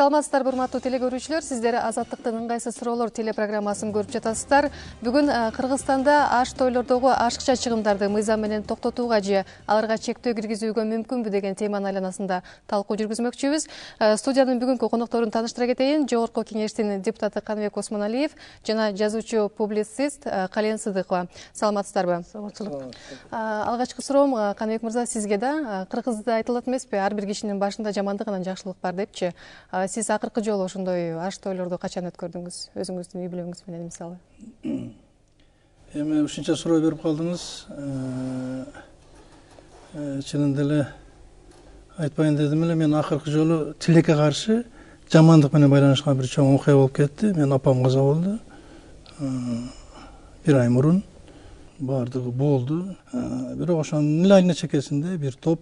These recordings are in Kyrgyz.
Саламатсыздарбы урматтуу телекөрүүчүлөр, сиздер Азаттыктын ыңгайсыз суроолор телепрограммасын көрүп жатасыздар. Бүгүн Кыргызстанда аш тойлордогу ашыкча чыгымдарды мыйзам менен токтотууга же аларга чектөө киргизүүгө мүмкүнбү деген теманын айланасында талкуу жүргүзмөкчүбүз. Студиянын бүгүнкү конокторун тааныштыра кетейин. Жогорку кеңештин депутаты Каныбек Осмоналиев жана жазуучу публицист Кален Сыдыкова. Саламатсыздарбы? Саламатчылык. Алгачкы суроом Каныбек мырза сизге да. Кыргызда айтылат эмеспи, ар бир кишинин башында жамандык анан жакшылык бар депчи. Сиз акыркы жолу ошондой аш тойлорду качан өткөрдүңүз? Өзүңүздүн үй бүлөңүз менен мисалы. Эми ушунча суроо берип калдыңыз. Чынында эле айтпайын дедим эле, мен акыркы жолу тилекке каршы жамандык менен байланышкан бир чоң окуя болуп кетти. Мен апам каза болду. Бир ай мурун баардыгы болду. Бирок ошонун эле айна чекесинде бир топ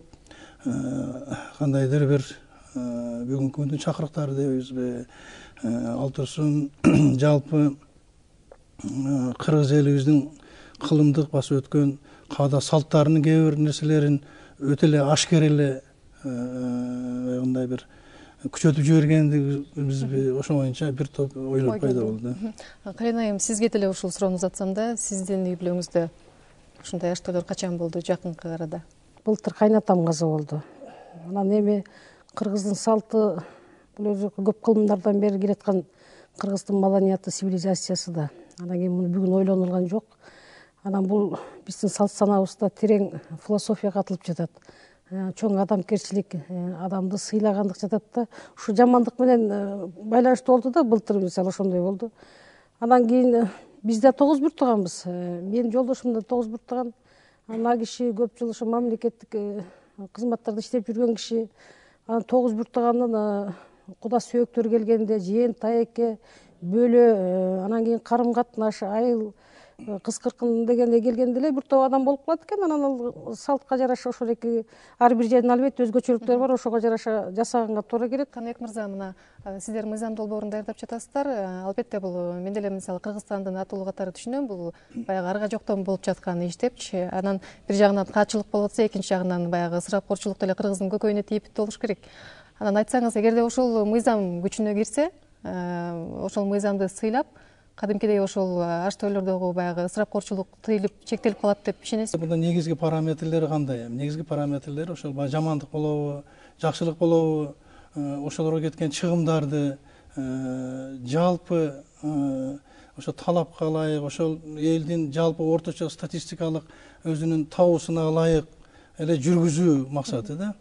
кандайдыр бир бүгүнкү күндүн чакырыктары дейбизби, ал турсун жалпы кыргыз элибиздин кылымдык басып өткөн каада салттарынын кээ бир нерселерин өтө эле ашкер эле кандай бир күчөтүп жибергендигибизби, ошо боюнча бир топ ойлор пайда болду. Кален айым, сизге деле ушул суроону узатсам да, сиздин үй бүлөңүздө ушундай аш тойлор качан болду жакынкы арада? Былтыр кайнатам каза болду. Анан эми кыргыздын салты бул өзү көп кылымдардан бери келаткан кыргыздын маданияты, цивилизациясы да. Анан кийин муну бүгүн ойлонулган жок. Анан бул биздин салт санаабызда терең философия катылып жатат. Чоң адамкерчилик, адамды сыйлагандык жатат да. Ушу жамандык менен байланыштуу болду да, былтыр мисалы ошондой болду. Анан кийин биз да 9 бүрт туганбыз. Менин жолдошум да 9 бүрт туган. Ана киши көп жыл ошо мамлекеттик кызматтарда иштеп жүргөн киши. Анан 9 бүрт тугандан куда сөөктөр келгенде жээн, таекке, бөлө, анан кийин карым катнаш, айыл, кыз кыркын дегенде келгенде эле бир топ адам болуп калат экен. Анан ал салтка жараша ошол эки ар бир жердин албетте өзгөчөлүктөрү бар, ошого жараша жасаганга туура келет. Каныбек мырза, мына сиздер мыйзам долбоорун даярдап жатасыздар. Албетте бул мен деле мисалы Кыргызстандын атуулу катары түшүнөм, бул баягы арга жоктон болуп жаткан иш депчи. Анан бир жагынан каатчылык болуп атса, экинчи жагынан баягы ысырапкорчулук деле Кыргыздын көкөйүнө тийип болуш керек. Анан айтсаңыз, эгерде ошол мыйзам күчүнө кирсе, ошол мыйзамды сыйлап, кадимкидей ошол аш тойлордогу баягы ысырапкорчулук тыйылып, чектелип калат деп ишенесизби? Бунда негизги параметрлери кандай? Негизги параметрлери ошол жамандык болобу, жакшылык болобу, ошолорго кеткен чыгымдарды жалпы ошо талапка ылайык, ошол элдин жалпы орточо статистикалык өзүнүн табуусуна ылайык эле жүргүзүү максаты да.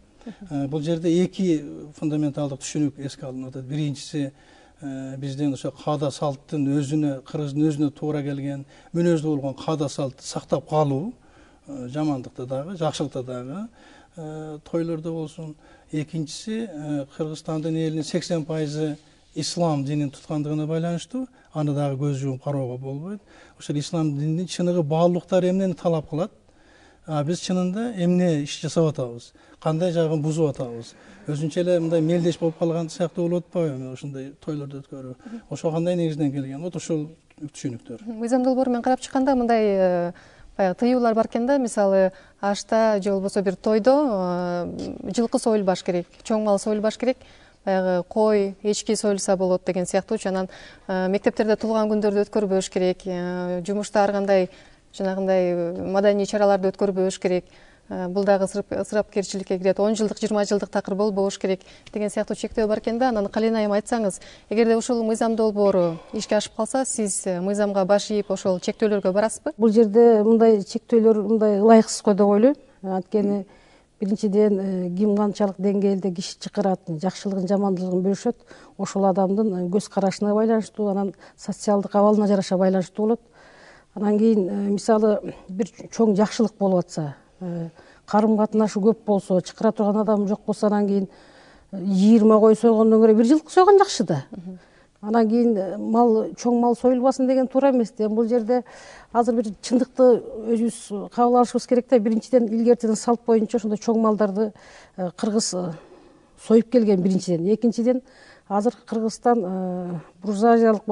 Бул жерде эки фундаменталдык түшүнүк эске алынып атат. Биринчиси биздин ошо каада салттын өзүнө, кыргыздын өзүнө туура келген мүнөздүү болгон каада салтты сактап калуу, жамандыкта дагы, жакшылыкта дагы, тойлордо болсун. Экинчиси Кыргызстандын элинин 80% ислам динин туткандыгына байланыштуу, аны дагы көз жумуп кароого болбойт. Ошол ислам дининин чыныгы баалуулуктары эмнени талап кылат? Биз чынында эмне иш жасап атабыз, кандай жагын бузуп атабыз, өзүнчө эле мындай мелдеш болуп калган сыяктуу болуп атпайбы ошондой тойлорду өткөрүү? Ошо кандай негизден келген? Вот ошол түшүнүктөр. Мыйзам долбоору менен карап чыкканда мындай баягы тыюулар бар экен да, мисалы ашта же болбосо бир тойдо жылкы союлбаш керек, чоң мал союлбаш керек, баягы кой, эчки союлса болот деген сыяктуучу. Анан мектептерде туулган күндөрдү өткөрбөш керек, жумушта ар кандай жанагындай маданий чараларды өткөрбөш керек. Бул дагы ысырапкерчиликке кирет. 10 жылдык, 20 жылдык такыр болбош керек деген сыяктуу чектөө бар экен да. Анан Кален айым, айтсаңыз, эгерде ушул мыйзам долбоору ишке ашып калса, сиз мыйзамга баш ийип ошол чектөөлөргө барасызбы? Бул жерде мындай чектөөлөр мындай ылайыксыз го деп ойлойм. Анткени биринчиден ким канчалык деңгээлде киши чакырат, жакшылыгын, жамандылыгын бөлүшөт, ошол адамдын көз карашына байланыштуу, анан социалдык абалына жараша байланыштуу болот. Анан кийин мисалы бир чоң жакшылык болуп атса, карым катнашы көп болсо, чакыра турган адам жок болсо, анан кийин 20 кой сойгондон көрө бир жылкы сойгон жакшы да. Анан кийин чоң мал союлбасын деген туура эмес да. Бул жерде азыр бир чындыкты өзүбүз кабыл алышыбыз керек да. Биринчиден илгертен салт боюнча ошондой чоң малдарды кыргыз союп келген биринчиден. Экинчиден азыр Кыргызстан буржуазиялык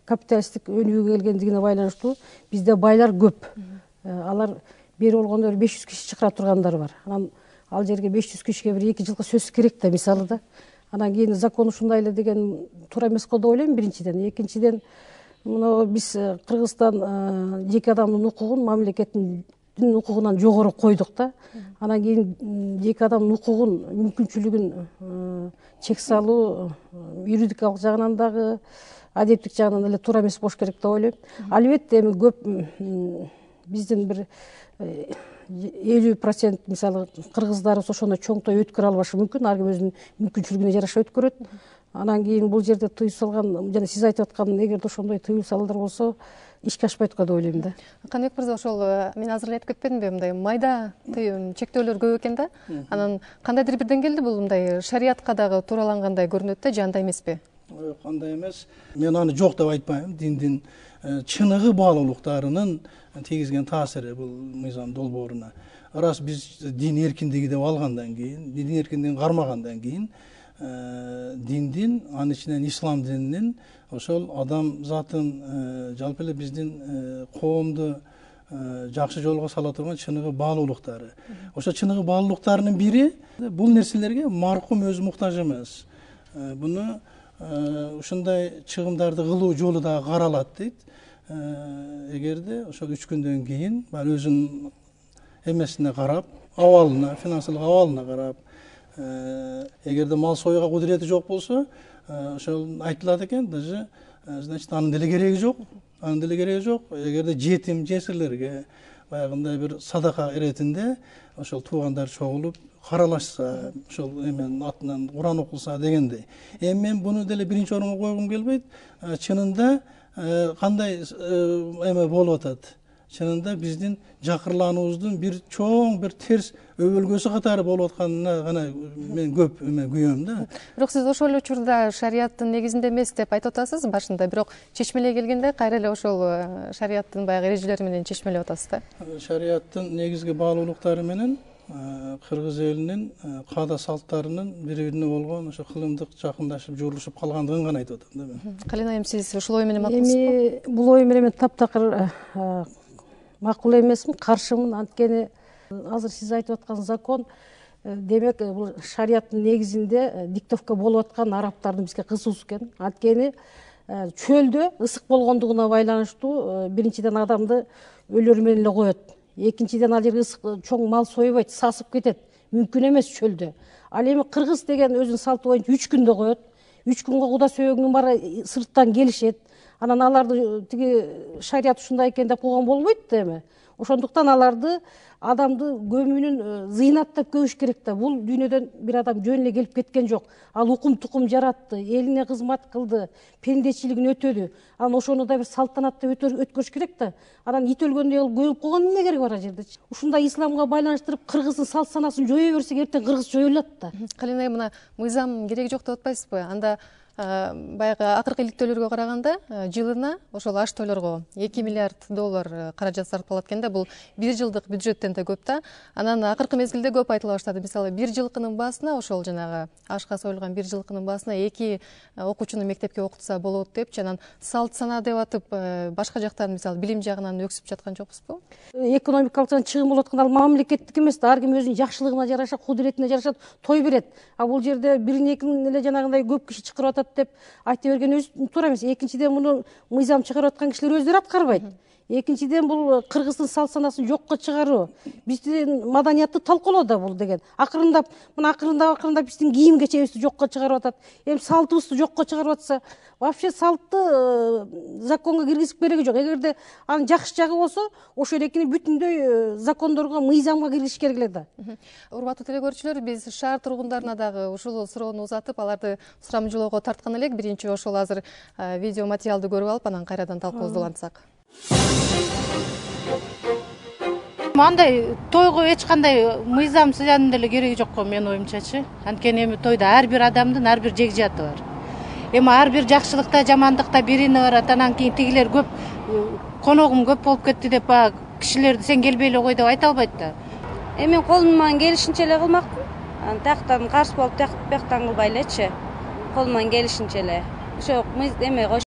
капиталисттик өнүгүүгө келгендигине байланыштуу бизде байлар көп. Алар бери болгондо 500 киши чакыра тургандар бар. Анан ал жерге 500 кишиге бир 2 жылкы сөз керек да, мисалы да. Анан кийин закон ушундай эле деген туура эмес го деп ойлойм биринчиден. Экинчиден мына биз Кыргызстан жеке адамдын укугун мамлекеттин укугунан жогору койдук да. Анан кийин жеке адамдын укугун, мүмкүнчүлүгүн чек салуу юридикалык жагынан дагы, адептик жагынан эле туура эмес болуш керек деп ойлойм. Албетте эми көп биздин бир 50% мисалы кыргыздарыбыз ошондой чоңтой өткөрө албашы мүмкүн, ар ким өзүнүн мүмкүнчүлүгүнө жараша өткөрөт. Анан кийин бул жерде тыюу салган, жана сиз айтып аткан эгерде ошондой тыюу салуулар болсо ишке ашпайт го деп ойлойм да. Каныбек мырза, ошол мен азыр эле айтып кетпедимби, мындай майда чектөөлөр көп экен да. Анан кандайдыр бир деңгээлде бул мындай шариятка дагы тууралангандай көрүнөт да, же андай эмеспи? Андай эмес. Мен аны жок деп айтпайм. Диндин чыныгы баалуулуктарынын тийгизген таасири бул мыйзам долбооруна. Раз биз дин эркиндиги деп алгандан кийин, дин эркиндигин кармагандан кийин, диндин, анын ичинен ислам дининин ошол адам затын жалпы эле биздин коомду жакшы жолго сала турган чыныгы баалуулуктары. Ошо чыныгы баалуулуктарынын бири бул нерселерге маркум өзү муктаж эмес. Буну ушундай чыгымдарды кылуу жолу дагы каралат дейт. Эгерде ошол 3 күндөн кийин өзүнүн эмесине карап, абалына, финансылык абалына карап, эгерде мал союуга кудурети жок болсо, ошол айтылат экен, даже значит анын деле кереги жок. Анын деле кереги жок. Эгерде жетим жесирлерге баягындай бир садака иретинде ошол туугандар чогулуп каралашса, ошол эменин атынан Куран окулса дегендей. Эми мен буну деле биринчи орунга койгум келбейт. Чынында кандай эме болуп атат? Чынында биздин жакырлануубуздун бир чоң бир терс өбөлгөсү катары болуп атканына гана мен көп күйөм да. Бирок сиз ошол эле учурда шарияттын негизинде эмес деп айтып атасыз башында, бирок чечмелей келгенде кайра эле ошол шарияттын баягы эрежелери менен чечмелеп атасыз да. Шарияттын негизги баалуулуктары менен кыргыз элинин каада салттарынын бири-бирине болгон ошо кылымдык жакындашып, журулушуп калгандыгын гана айтып атам да мен. Калина айым, сиз ушул ой менен макулсузбу? Эми бул ой менен мен таптакыр макул эмесмин, каршымын. Анткени азыр сиз айтып аткан закон, демек бул шарияттын негизинде диктовка болуп аткан арабтардын бизге кызуусу экен. Анткени чөлдө ысык болгондугуна байланыштуу биринчиден адамды өлөрү менен эле коет. Экинчиден ал жерге чоң мал союбайт, сасып кетет. Мүмкүн эмес чөлдө. Ал эми кыргыз деген өзүнүн салты боюнча 3 күндө коет. 3 күнгө куда сөөгүнүн баары сырттан келишет. Анан аларды тиги шарият ушундай экен деп койгон болбойт да эми. Ошондуктан аларды адамды көмүүнүн зыйнаттап көбүш керек да. Бул дүйнөдөн бир адам жөн эле келип кеткен жок. Ал укум тукум жаратты, элине кызмат кылды, пендечилигин өтөдү. Анан ошону да бир салтанаттап өткөрүш керек да. Анан ит өлгөндө көмүп койгондун эмне кереги бар ал жерде? Ушундай исламга байланыштырып кыргыздын салт санасын жое берсек, эртең кыргыз жоюлат да. Калина, мына мыйзам кереги жок деп атпайсызбы? Анда баягы акыркы иликтөөлөргө караганда жылына ошол аш тойлорго $2 миллиард каражат сарпталат экен да. Бул 1 жылдык бюджеттен да көп да. Анан акыркы мезгилде көп айтыла баштады. Мисалы, 1 жылкынын баасына, ошол жанагы ашка союлган 1 жылкынын баасына 2 окуучуну мектепке окутса болот депчи. Анан салт сана деп атып башка жактан мисалы билим жагынан өксүп жаткан жокпузбу? Экономикалык чыгым болуп аткан ал мамлекеттик эмес да. Ар ким өзүнүн жакшылыгына жараша, кудуретине жараша той берет. А бул жерде бирин экинин эле жанагындай көп киши чакырып атат деп айта берген өзү туура эмес. Экинчиден муну мыйзам чыгарып аткан кишилер өздөрү аткарбайт. Экинчиден бул кыргыздын салт санасын жокко чыгаруу, биздин маданиятты талкалоо да бул деген. Акырындап биздин кийим кечебизди жокко чыгарып атат. Эми салтыбызды жокко чыгарып атса, вообще салтты законго киргизип кереги жок. Эгерде анын жакшы жагы болсо, ошол экини бүтүндөй закондорго, мыйзамга киргизиш керек эле да. Урматтуу телекөрүүчүлөр, биз шаар тургундарына дагы ушул суроону узатып, аларды сурамжылоого тарткан элек. Биринчи ошол азыр видео материалды көрүп алып, анан кайрадан талкуубузду улантсак. Андай тойго эч кандай мыйзам сыянын деле кереги жок го менин оюмчачы. Анткени эми тойда ар бир адамдын ар бир жегжаты бар. Эми ар бир жакшылыкта, жамандыкта бирине барат. Анан кийин тигилер көп коногум көп болуп кетти деп кишилерди сен келбей эле кой деп айта албайт да. Эми колуман келишинче эле кылмакмын. Тияктан каршы болуп, тияктан кылбай элечи. Колуман келишинче эле. Ошо эме